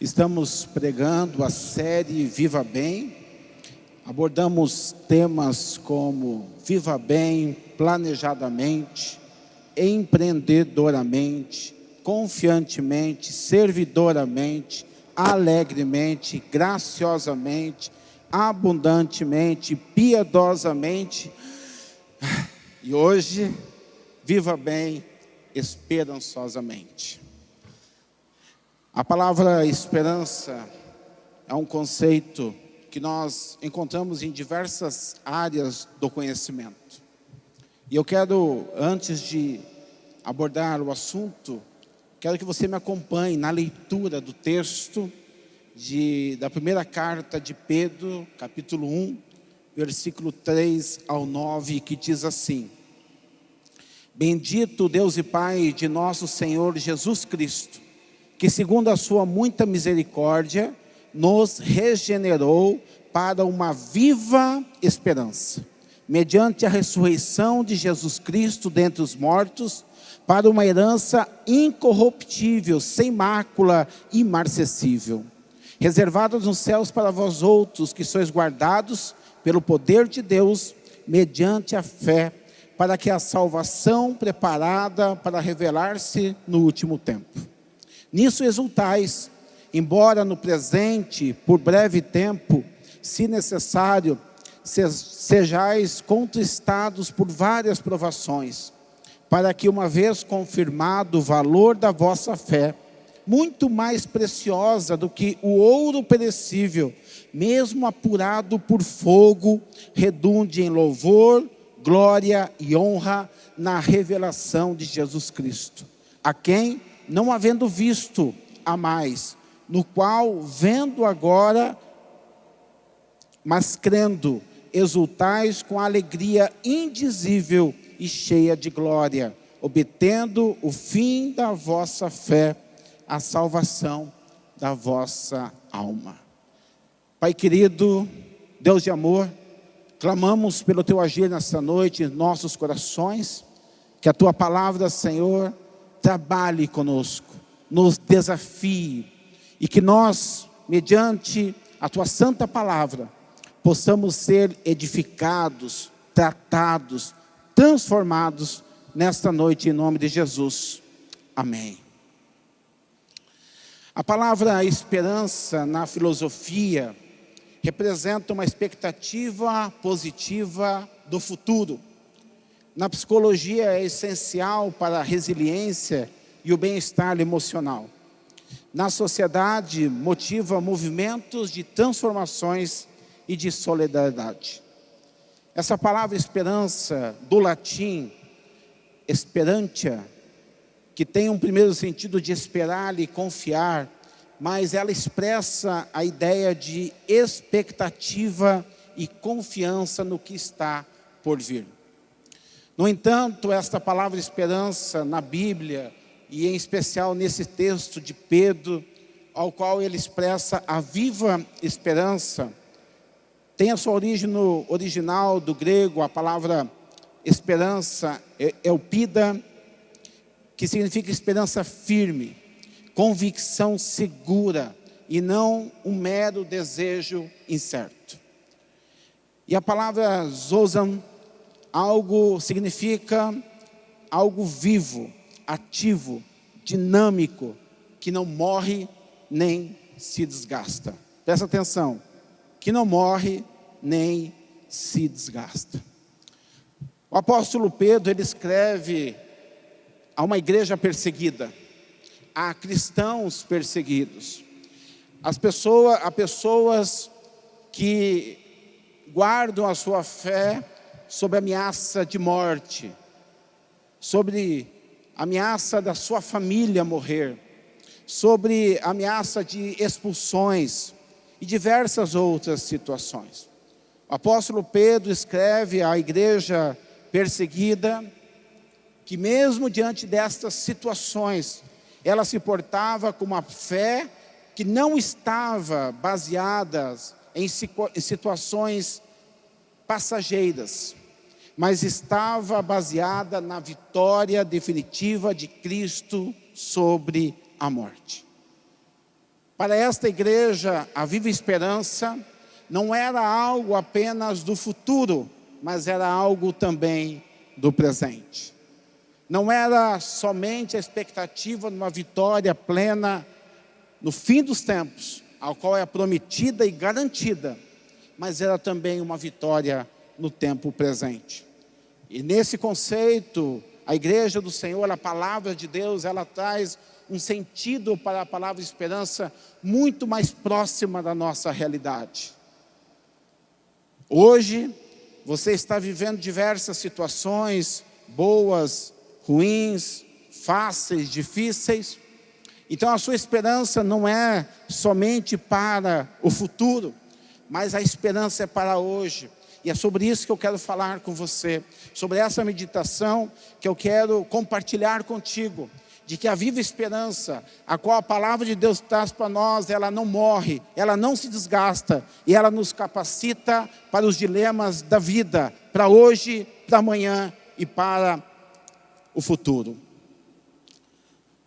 Estamos pregando a série Viva Bem. Abordamos temas como Viva Bem, planejadamente, empreendedoramente, confiantemente, servidoramente, alegremente, graciosamente, abundantemente, piedosamente. E hoje, viva bem, esperançosamente. A palavra esperança é um conceito que nós encontramos em diversas áreas do conhecimento. E eu quero, antes de abordar o assunto, quero que você me acompanhe na leitura do texto da primeira carta de Pedro, capítulo 1, versículo 3 ao 9, que diz assim: Bendito Deus e Pai de nosso Senhor Jesus Cristo, que segundo a sua muita misericórdia, nos regenerou para uma viva esperança, mediante a ressurreição de Jesus Cristo dentre os mortos, para uma herança incorruptível, sem mácula, imarcessível, reservada nos céus para vós outros, que sois guardados pelo poder de Deus, mediante a fé, para que a salvação preparada para revelar-se no último tempo. Nisso exultais, embora no presente, por breve tempo, se necessário, sejais contristados por várias provações, para que, uma vez confirmado o valor da vossa fé, muito mais preciosa do que o ouro perecível, mesmo apurado por fogo, redunde em louvor, glória e honra na revelação de Jesus Cristo, a quem, não havendo visto a mais, no qual, vendo agora, mas crendo, exultais com alegria indizível e cheia de glória, obtendo o fim da vossa fé, a salvação da vossa alma. Pai querido, Deus de amor, clamamos pelo Teu agir nesta noite em nossos corações, que a Tua palavra, Senhor, trabalhe conosco, nos desafie, e que nós, mediante a Tua santa palavra, possamos ser edificados, tratados, transformados nesta noite em nome de Jesus. Amém. A palavra esperança na filosofia representa uma expectativa positiva do futuro. Na psicologia é essencial para a resiliência e o bem-estar emocional. Na sociedade motiva movimentos de transformações e de solidariedade. Essa palavra esperança, do latim esperantia, que tem um primeiro sentido de esperar e confiar, mas ela expressa a ideia de expectativa e confiança no que está por vir. No entanto, esta palavra esperança na Bíblia, e em especial nesse texto de Pedro, ao qual ele expressa a viva esperança, tem a sua origem no original do grego, a palavra esperança, elpida, que significa esperança firme, convicção segura, e não um mero desejo incerto. E a palavra zozan, significa algo vivo, ativo, dinâmico, que não morre nem se desgasta. Presta atenção, que não morre nem se desgasta. O apóstolo Pedro, ele escreve a uma igreja perseguida, a cristãos perseguidos, a pessoas que guardam a sua fé sob ameaça de morte, sobre ameaça da sua família morrer, sobre ameaça de expulsões e diversas outras situações. O apóstolo Pedro escreve à igreja perseguida que mesmo diante destas situações, ela se portava com uma fé que não estava baseada em situações passageiras, mas estava baseada na vitória definitiva de Cristo sobre a morte. Para esta igreja, a Viva Esperança não era algo apenas do futuro, mas era algo também do presente. Não era somente a expectativa de uma vitória plena no fim dos tempos, ao qual é prometida e garantida, mas era também uma vitória no tempo presente. E nesse conceito, a igreja do Senhor, a palavra de Deus, ela traz um sentido para a palavra esperança muito mais próxima da nossa realidade. Hoje, você está vivendo diversas situações, boas, ruins, fáceis, difíceis. Então a sua esperança não é somente para o futuro, mas a esperança é para hoje. E é sobre isso que eu quero falar com você, sobre essa meditação que eu quero compartilhar contigo, de que a viva esperança, a qual a palavra de Deus traz para nós, ela não morre, ela não se desgasta, e ela nos capacita para os dilemas da vida, para hoje, para amanhã e para o futuro.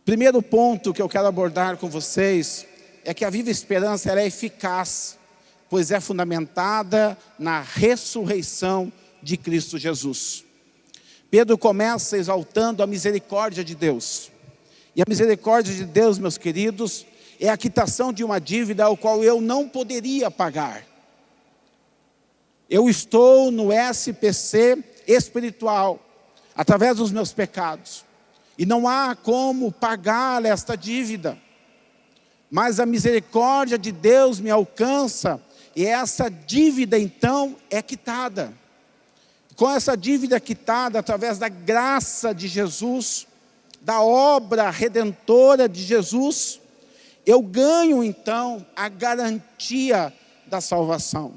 Primeiro ponto que eu quero abordar com vocês é que a viva esperança ela é eficaz, pois é fundamentada na ressurreição de Cristo Jesus. Pedro começa exaltando a misericórdia de Deus. E a misericórdia de Deus, meus queridos, é a quitação de uma dívida ao qual eu não poderia pagar. Eu estou no SPC espiritual, através dos meus pecados. E não há como pagar esta dívida. Mas a misericórdia de Deus me alcança e essa dívida então é quitada. Com essa dívida quitada através da graça de Jesus, da obra redentora de Jesus, eu ganho então a garantia da salvação,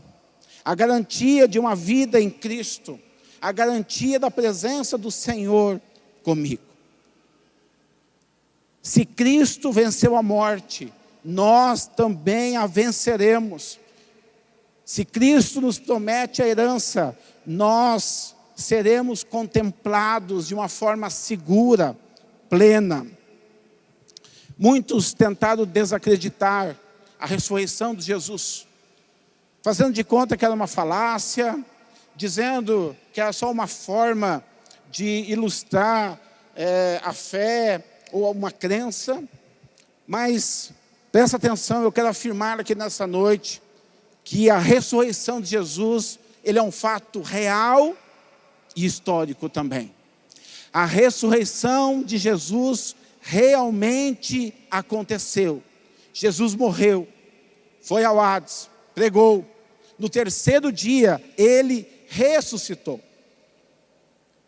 a garantia de uma vida em Cristo, a garantia da presença do Senhor comigo. Se Cristo venceu a morte, nós também a venceremos. Se Cristo nos promete a herança, nós seremos contemplados de uma forma segura, plena. Muitos tentaram desacreditar a ressurreição de Jesus, fazendo de conta que era uma falácia, dizendo que era só uma forma de ilustrar a fé ou uma crença. Mas presta atenção, eu quero afirmar aqui nessa noite que a ressurreição de Jesus, ele é um fato real e histórico também. A ressurreição de Jesus realmente aconteceu. Jesus morreu, foi ao Hades, pregou. No terceiro dia, ele ressuscitou.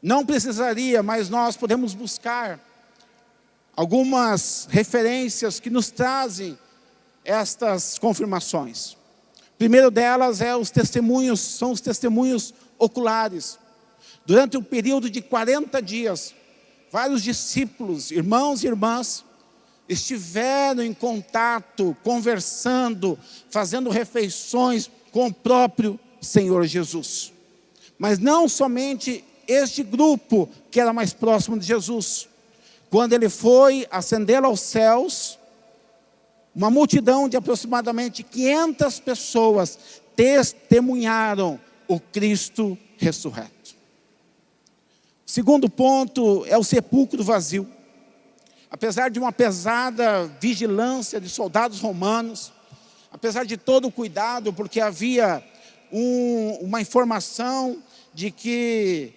Não precisaria, mas nós podemos buscar algumas referências que nos trazem estas confirmações. Primeiro delas são os testemunhos oculares. Durante um período de 40 dias, vários discípulos, irmãos e irmãs, estiveram em contato, conversando, fazendo refeições com o próprio Senhor Jesus. Mas não somente este grupo que era mais próximo de Jesus. Quando ele foi ascender aos céus, uma multidão de aproximadamente 500 pessoas testemunharam o Cristo ressurreto. O segundo ponto é o sepulcro vazio. Apesar de uma pesada vigilância de soldados romanos, apesar de todo o cuidado, porque havia uma informação de que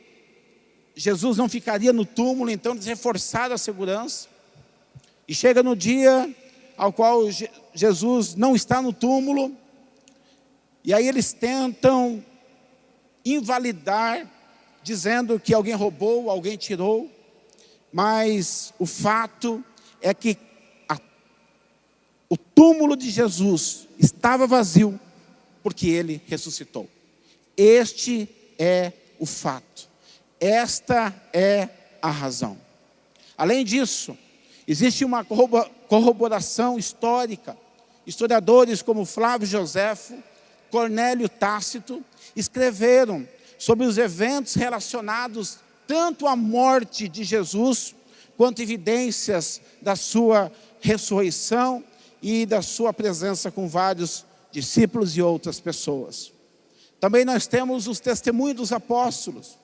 Jesus não ficaria no túmulo, então eles reforçaram a segurança. E chega no dia ao qual Jesus não está no túmulo, e aí eles tentam invalidar, dizendo que alguém roubou, alguém tirou, mas o fato é que o túmulo de Jesus estava vazio, porque ele ressuscitou. Este é o fato, esta é a razão. Além disso, existe uma corroboração histórica. Historiadores como Flávio Joséfo, Cornélio Tácito, escreveram sobre os eventos relacionados tanto à morte de Jesus, quanto evidências da sua ressurreição e da sua presença com vários discípulos e outras pessoas. Também nós temos os testemunhos dos apóstolos.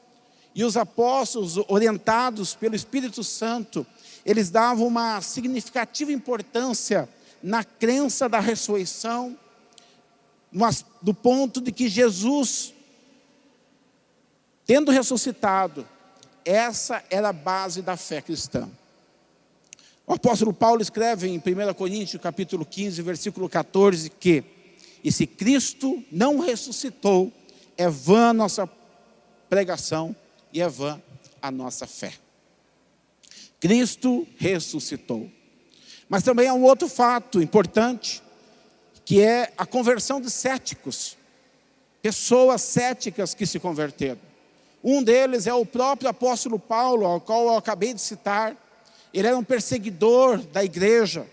E os apóstolos, orientados pelo Espírito Santo, eles davam uma significativa importância na crença da ressurreição, do ponto de que Jesus, tendo ressuscitado, essa era a base da fé cristã. O apóstolo Paulo escreve em 1 Coríntios, capítulo 15, versículo 14, que e se Cristo não ressuscitou, é vã a nossa pregação e é vã a nossa fé. Cristo ressuscitou. Mas também há um outro fato importante, que é a conversão de céticos. Pessoas céticas que se converteram. Um deles é o próprio apóstolo Paulo, ao qual eu acabei de citar. Ele era um perseguidor da igreja.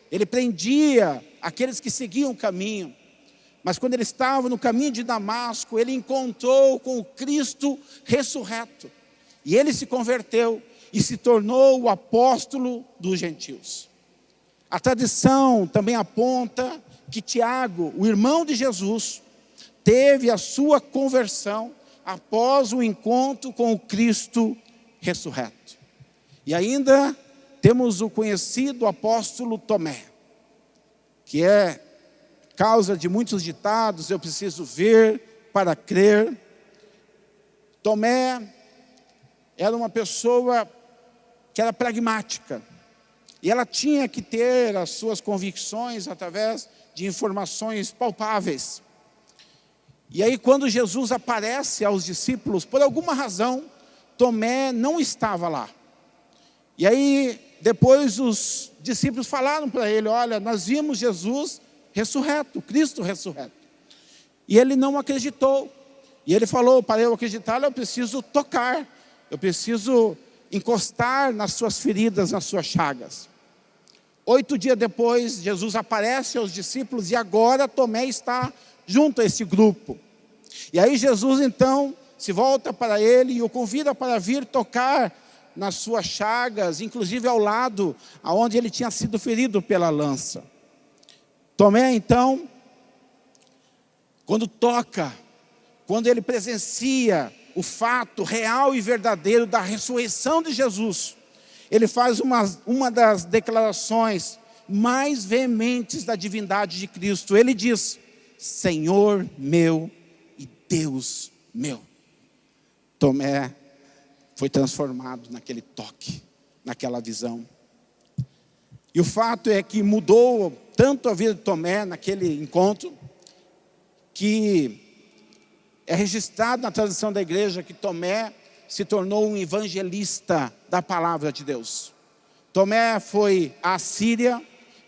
Ele prendia aqueles que seguiam o caminho. Mas quando ele estava no caminho de Damasco, ele encontrou com o Cristo ressurreto. E ele se converteu e se tornou o apóstolo dos gentios. A tradição também aponta que Tiago, o irmão de Jesus, teve a sua conversão após o encontro com o Cristo ressurreto. E ainda temos o conhecido apóstolo Tomé, que é causa de muitos ditados, eu preciso ver para crer. Tomé era uma pessoa que era pragmática, e ela tinha que ter as suas convicções através de informações palpáveis. E aí quando Jesus aparece aos discípulos, por alguma razão, Tomé não estava lá. E aí depois os discípulos falaram para ele, olha, nós vimos Jesus ressurreto, Cristo ressurreto. E ele não acreditou. E ele falou, para eu acreditar, eu preciso tocar, eu preciso encostar nas suas feridas, nas suas chagas. 8 dias depois, Jesus aparece aos discípulos e agora Tomé está junto a esse grupo. E aí Jesus então se volta para ele e o convida para vir tocar nas suas chagas, inclusive ao lado aonde ele tinha sido ferido pela lança. Tomé então, quando toca, quando ele presencia o fato real e verdadeiro da ressurreição de Jesus, ele faz uma das declarações mais veementes da divindade de Cristo. Ele diz, Senhor meu e Deus meu. Tomé foi transformado naquele toque, naquela visão. E o fato é que mudou tanto a vida de Tomé naquele encontro, que é registrado na tradição da igreja que Tomé se tornou um evangelista da palavra de Deus. Tomé foi à Síria,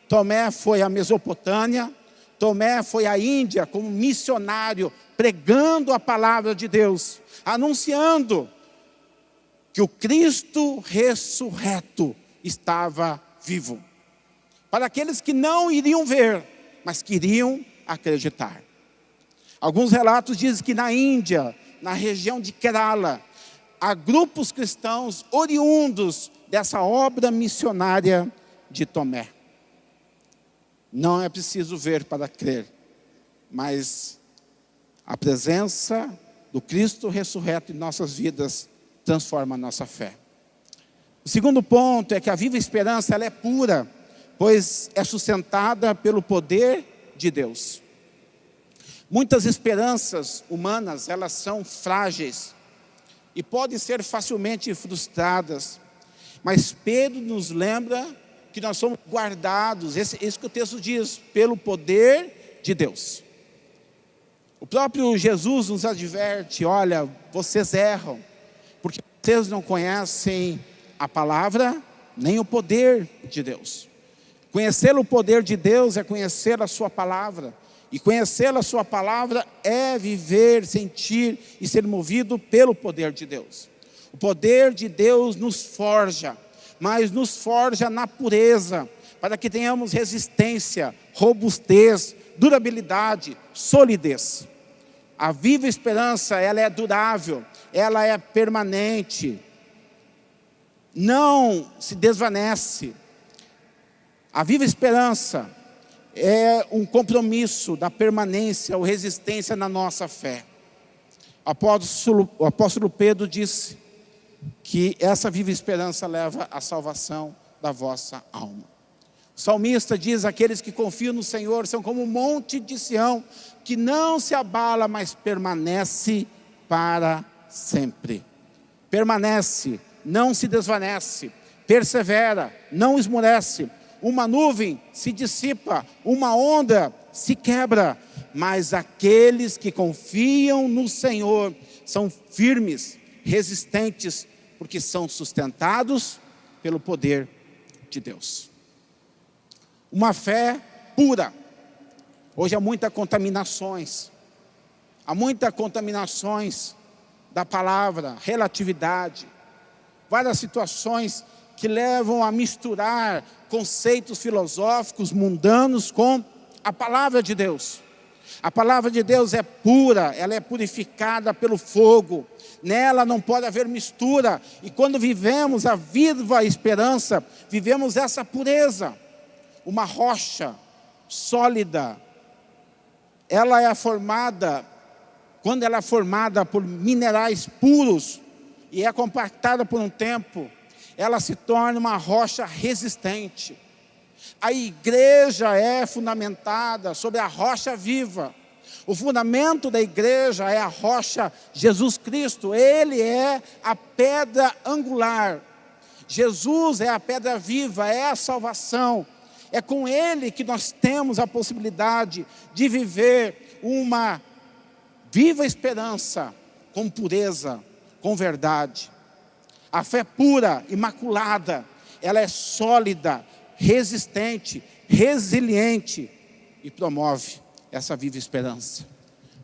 Tomé foi à Mesopotâmia, Tomé foi à Índia como missionário, pregando a palavra de Deus, anunciando que o Cristo ressurreto estava vivo. Para aqueles que não iriam ver, mas queriam acreditar. Alguns relatos dizem que na Índia, na região de Kerala, há grupos cristãos oriundos dessa obra missionária de Tomé. Não é preciso ver para crer, mas a presença do Cristo ressurreto em nossas vidas transforma a nossa fé. O segundo ponto é que a viva esperança ela é pura, pois é sustentada pelo poder de Deus. Muitas esperanças humanas, elas são frágeis e podem ser facilmente frustradas, mas Pedro nos lembra que nós somos guardados, isso que o texto diz, pelo poder de Deus. O próprio Jesus nos adverte, olha, vocês erram, porque vocês não conhecem a palavra, nem o poder de Deus. Conhecer o poder de Deus é conhecer a sua palavra. E conhecer a sua palavra é viver, sentir e ser movido pelo poder de Deus. O poder de Deus nos forja, mas nos forja na pureza, para que tenhamos resistência, robustez, durabilidade, solidez. A viva esperança, ela é durável, ela é permanente, não se desvanece. A viva esperança, é um compromisso da permanência ou resistência na nossa fé. O apóstolo Pedro disse que essa viva esperança leva à salvação da vossa alma. O salmista diz: aqueles que confiam no Senhor são como um monte de Sião, que não se abala, mas permanece para sempre. Permanece, não se desvanece, persevera, não esmorece. Uma nuvem se dissipa, uma onda se quebra, mas aqueles que confiam no Senhor são firmes, resistentes, porque são sustentados pelo poder de Deus. Uma fé pura. Hoje há muitas contaminações da palavra, relatividade, várias situações que levam a misturar conceitos filosóficos mundanos com a palavra de Deus. A palavra de Deus é pura, ela é purificada pelo fogo, nela não pode haver mistura, e quando vivemos a viva esperança, vivemos essa pureza. Uma rocha sólida, ela é formada, quando ela é formada por minerais puros, e é compactada por um tempo, ela se torna uma rocha resistente. A igreja é fundamentada sobre a rocha viva. O fundamento da igreja é a rocha Jesus Cristo. Ele é a pedra angular. Jesus é a pedra viva, é a salvação. É com Ele que nós temos a possibilidade de viver uma viva esperança com pureza, com verdade. A fé pura, imaculada, ela é sólida, resistente, resiliente e promove essa viva esperança.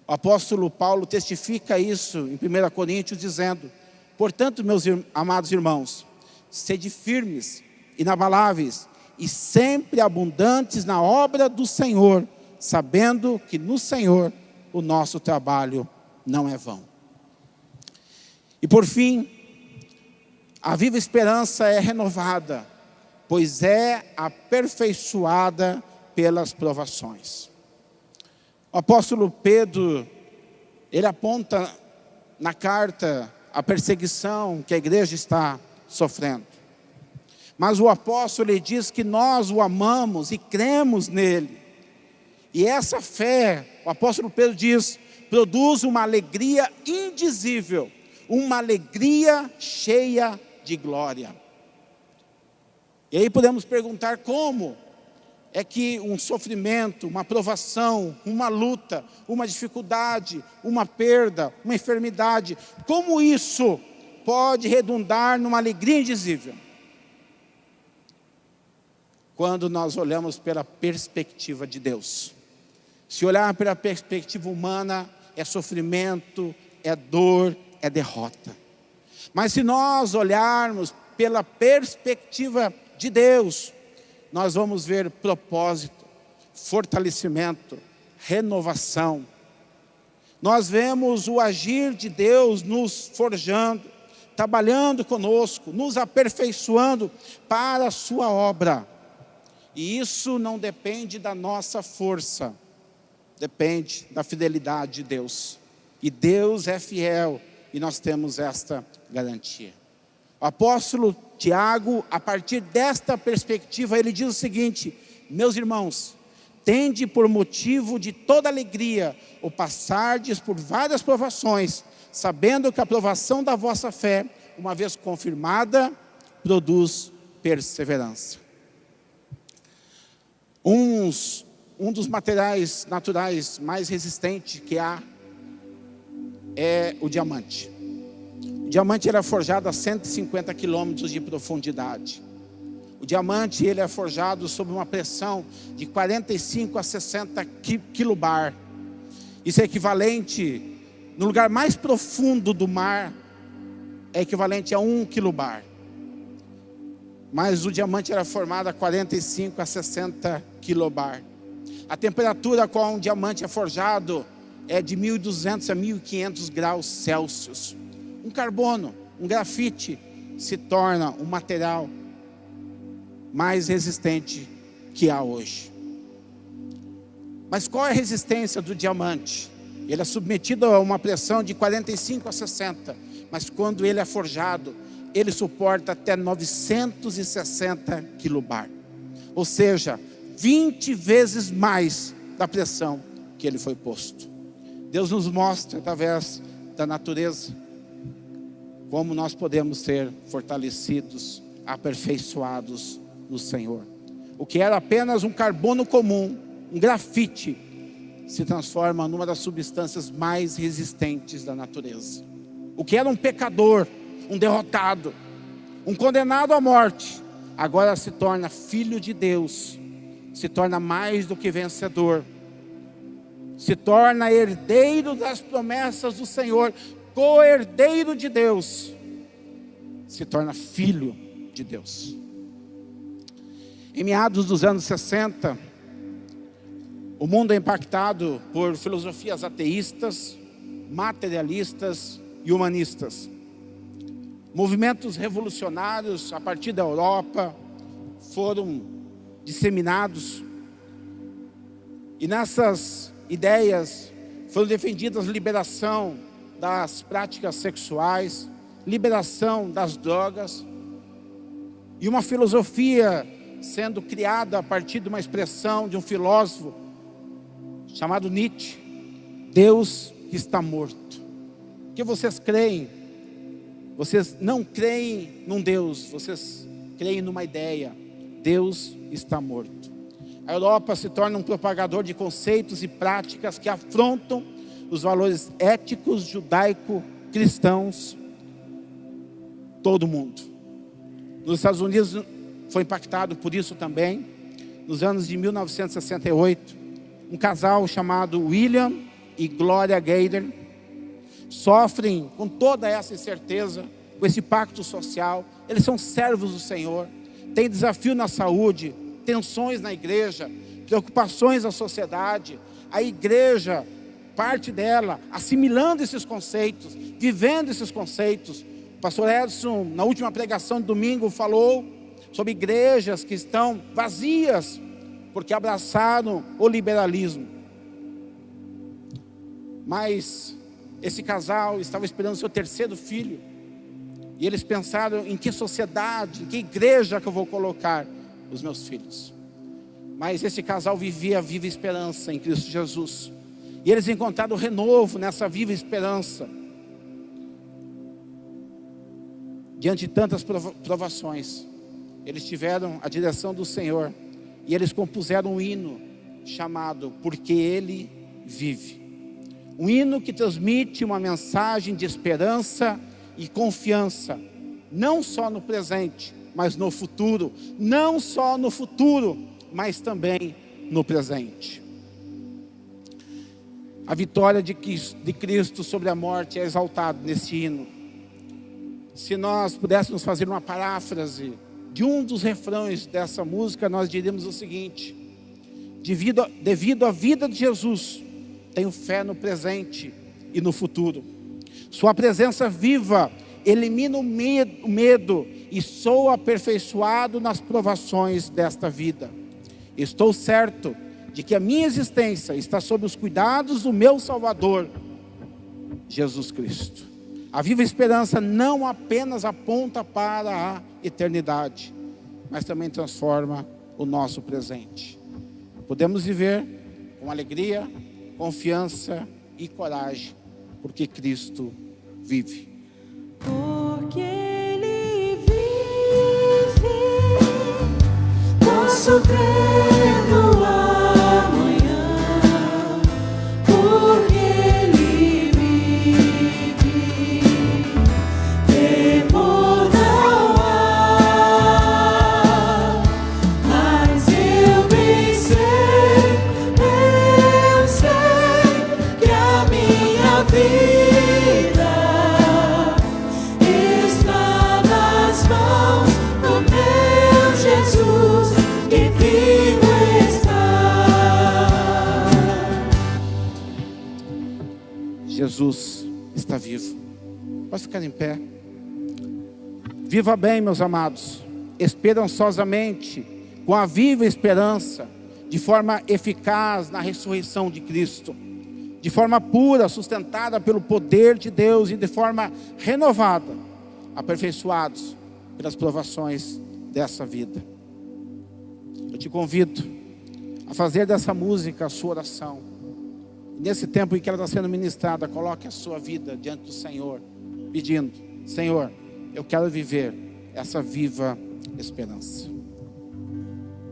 O apóstolo Paulo testifica isso em 1 Coríntios dizendo: portanto, meus amados irmãos, sede firmes, inabaláveis e sempre abundantes na obra do Senhor, sabendo que no Senhor o nosso trabalho não é vão. E por fim, a viva esperança é renovada, pois é aperfeiçoada pelas provações. O apóstolo Pedro, ele aponta na carta a perseguição que a igreja está sofrendo. Mas o apóstolo, ele diz que nós o amamos e cremos nele. E essa fé, o apóstolo Pedro diz, produz uma alegria indizível, uma alegria cheia de glória. E aí podemos perguntar como é que um sofrimento, uma provação, uma luta, uma dificuldade, uma perda, uma enfermidade, como isso pode redundar numa alegria indizível? Quando nós olhamos pela perspectiva de Deus. Se olhar pela perspectiva humana, é sofrimento, é dor, é derrota. Mas se nós olharmos pela perspectiva de Deus, nós vamos ver propósito, fortalecimento, renovação. Nós vemos o agir de Deus nos forjando, trabalhando conosco, nos aperfeiçoando para a sua obra. E isso não depende da nossa força, depende da fidelidade de Deus. E Deus é fiel, e nós temos esta garantia. O apóstolo Tiago, a partir desta perspectiva, ele diz o seguinte: meus irmãos, tende por motivo de toda alegria o passardes por várias provações, sabendo que a provação da vossa fé, uma vez confirmada, produz perseverança. Um dos materiais naturais mais resistentes que há é o diamante. O diamante era forjado a 150 quilômetros de profundidade. O diamante ele é forjado sob uma pressão de 45 a 60 quilobar. Isso é equivalente, no lugar mais profundo do mar, é equivalente a 1 quilobar. Mas o diamante era formado a 45 a 60 quilobar. A temperatura a qual um diamante é forjado é de 1.200 a 1.500 graus Celsius. Um carbono, um grafite, se torna um material mais resistente que há hoje. Mas qual é a resistência do diamante? Ele é submetido a uma pressão de 45 a 60, mas quando ele é forjado, ele suporta até 960 quilobar. Ou seja, 20 vezes mais da pressão que ele foi posto. Deus nos mostra, através da natureza, como nós podemos ser fortalecidos, aperfeiçoados no Senhor. O que era apenas um carbono comum, um grafite, se transforma numa das substâncias mais resistentes da natureza. O que era um pecador, um derrotado, um condenado à morte, agora se torna filho de Deus, se torna mais do que vencedor, se torna herdeiro das promessas do Senhor, co-herdeiro de Deus, se torna filho de Deus. Em meados dos anos 60, o mundo é impactado por filosofias ateístas, materialistas e humanistas. Movimentos revolucionários a partir da Europa foram disseminados, e nessas ideias foram defendidas liberação das práticas sexuais, liberação das drogas, e uma filosofia sendo criada a partir de uma expressão de um filósofo chamado Nietzsche: Deus está morto. Que vocês creem? Vocês não creem num Deus, vocês creem numa ideia. Deus está morto. A Europa se torna um propagador de conceitos e práticas que afrontam os valores éticos judaico-cristãos, todo mundo. Nos Estados Unidos foi impactado por isso também. Nos anos de 1968, um casal chamado William e Gloria Gaynor sofrem com toda essa incerteza, com esse pacto social. Eles são servos do Senhor, tem desafio na saúde, tensões na igreja, preocupações na sociedade. A igreja, parte dela, assimilando esses conceitos, vivendo esses conceitos. O pastor Edson, na última pregação de domingo, falou sobre igrejas que estão vazias, porque abraçaram o liberalismo. Mas esse casal estava esperando seu terceiro filho, e eles pensaram: em que sociedade, em que igreja que eu vou colocar os meus filhos? Mas esse casal vivia a viva esperança em Cristo Jesus, e eles encontraram renovo nessa viva esperança. Diante de tantas provações, eles tiveram a direção do Senhor, e eles compuseram um hino chamado Porque Ele Vive. Um hino que transmite uma mensagem de esperança e confiança, não só no presente, mas no futuro. Não só no futuro, mas também no presente. A vitória de Cristo sobre a morte é exaltada nesse hino. Se nós pudéssemos fazer uma paráfrase de um dos refrões dessa música, nós diríamos o seguinte: devido à vida de Jesus, tenho fé no presente e no futuro. Sua presença viva elimina o medo e sou aperfeiçoado nas provações desta vida. Estou certo de que a minha existência está sob os cuidados do meu Salvador, Jesus Cristo. A viva esperança não apenas aponta para a eternidade, mas também transforma o nosso presente. Podemos viver com alegria, confiança e coragem, porque Cristo vive. Porque Ele vive, posso crer no amanhã. Porque Ele vive, temor não há. Mas eu bem sei que a minha vida está nas mãos do meu Jesus, que vivo está. Jesus está vivo. Pode ficar em pé. Viva bem, meus amados, esperançosamente, com a viva esperança de forma eficaz na ressurreição de Cristo, de forma pura, sustentada pelo poder de Deus e de forma renovada, aperfeiçoados pelas provações dessa vida. Eu te convido a fazer dessa música a sua oração. Nesse tempo em que ela está sendo ministrada, coloque a sua vida diante do Senhor, pedindo: Senhor, eu quero viver essa viva esperança.